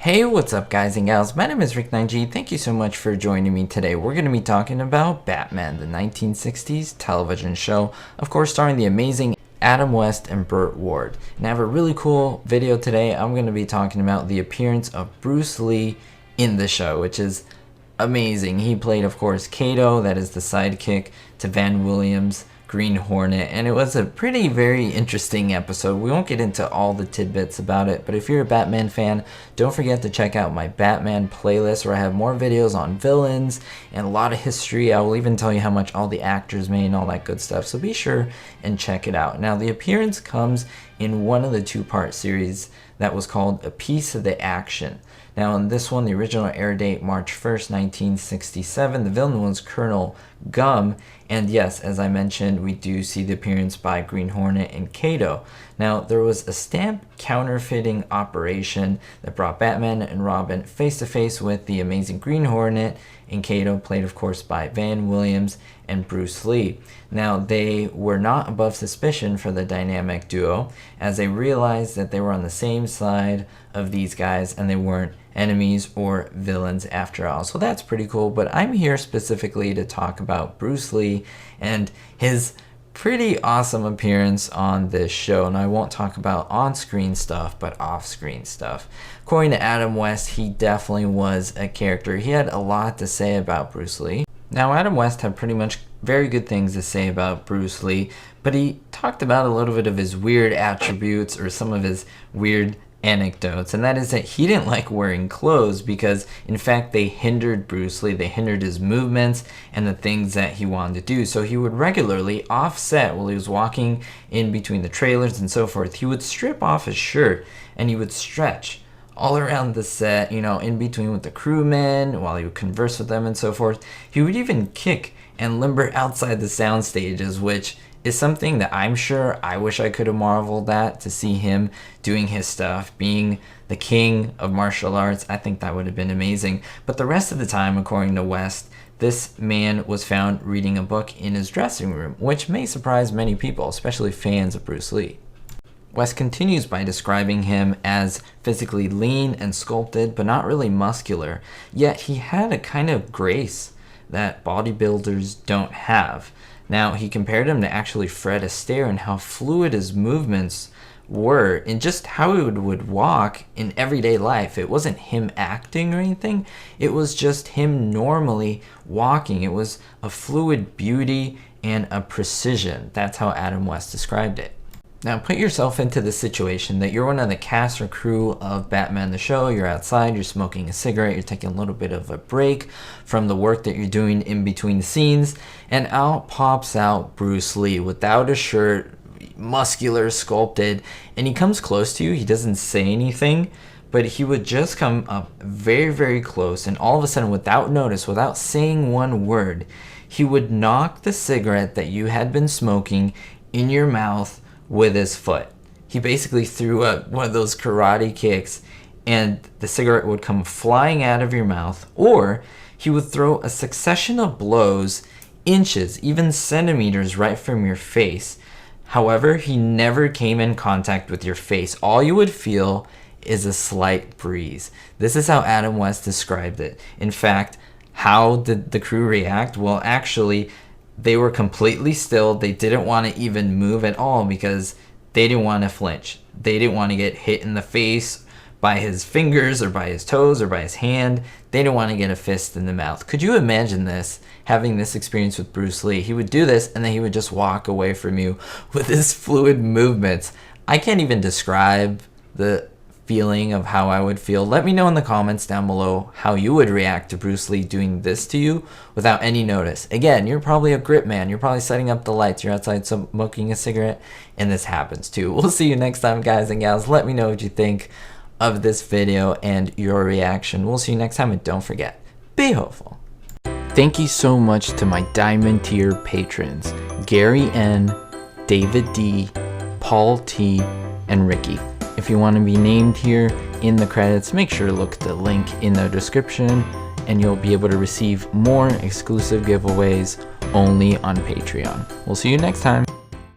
Hey, what's up guys and gals? My name is Rick9G. Thank you so much for joining me today. We're going to be talking about Batman, the 1960s television show, of course starring the amazing Adam West and Burt Ward. And I have a really cool video today. I'm going to be talking about the appearance of Bruce Lee in the show, which is amazing. He played, of course, Kato, that is the sidekick to Van Williams' Green Hornet, and it was a very interesting episode. We won't get into all the tidbits about it, but if you're a Batman fan, don't forget to check out my Batman playlist where I have more videos on villains and a lot of history. I will even tell you how much all the actors made and all that good stuff, so be sure and check it out. Now, the appearance comes in one of the two-part series that was called A Piece of the Action. Now, in this one, the original air date March 1st, 1967, the villain was Colonel Gum, and yes, as I mentioned, we do see the appearance by Green Hornet and Kato. Now, there was a stamp counterfeiting operation that brought Batman and Robin face to face with the amazing Green Hornet and Kato, played of course by Van Williams and Bruce Lee. Now, they were not above suspicion for the dynamic duo, as they realized that they were on the same side of these guys and they weren't enemies or villains after all. So that's pretty cool, but I'm here specifically to talk about Bruce Lee and his pretty awesome appearance on this show. And I won't talk about on-screen stuff, but off-screen stuff. According to Adam West, he definitely was a character. He had a lot to say about Bruce Lee. Now, Adam West had pretty much very good things to say about Bruce Lee, but he talked about a little bit of his weird attributes or some of his weird anecdotes, and that is that he didn't like wearing clothes because in fact they hindered Bruce Lee, they hindered his movements and the things that he wanted to do. So he would regularly offset while he was walking in between the trailers and so forth. He would strip off his shirt and he would stretch all around the set, you know, in between with the crewmen while he would converse with them and so forth. He would even kick and limber outside the sound stages, which is something that I'm sure I wish I could have marveled at, to see him doing his stuff, being the king of martial arts. I think that would have been amazing. But the rest of the time, according to West, this man was found reading a book in his dressing room, which may surprise many people, especially fans of Bruce Lee. West continues by describing him as physically lean and sculpted, but not really muscular, yet he had a kind of grace that bodybuilders don't have. Now, he compared him to actually Fred Astaire and how fluid his movements were and just how he would walk in everyday life. It wasn't him acting or anything. It was just him normally walking. It was a fluid beauty and a precision. That's how Adam West described it. Now, put yourself into the situation that you're one of the cast or crew of Batman the show. You're outside, you're smoking a cigarette, you're taking a little bit of a break from the work that you're doing in between the scenes, and out pops out Bruce Lee without a shirt, muscular, sculpted, and he comes close to you. He doesn't say anything, but he would just come up very close, and all of a sudden, without notice, without saying one word, he would knock the cigarette that you had been smoking in your mouth with his foot. He basically threw up one of those karate kicks and the cigarette would come flying out of your mouth, or he would throw a succession of blows inches, even centimeters right from your face. However, he never came in contact with your face. All you would feel is a slight breeze. This is how Adam West described it. In fact, how did the crew react? Well, actually, they were completely still. They didn't want to even move at all because they didn't want to flinch. They didn't want to get hit in the face by his fingers or by his toes or by his hand. They didn't want to get a fist in the mouth. Could you imagine this, having this experience with Bruce Lee? He would do this and then he would just walk away from you with his fluid movements. I can't even describe the feeling of how I would feel. Let me know in the comments down below how you would react to Bruce Lee doing this to you without any notice. Again, you're probably a grip man. You're probably setting up the lights. You're outside smoking a cigarette and this happens too. We'll see you next time, guys and gals. Let me know what you think of this video and your reaction. We'll see you next time, and don't forget, be hopeful. Thank you so much to my Diamond tier patrons, Gary N, David D, Paul T, and Ricky. If you want to be named here in the credits, make sure to look at the link in the description and you'll be able to receive more exclusive giveaways only on Patreon. We'll see you next time.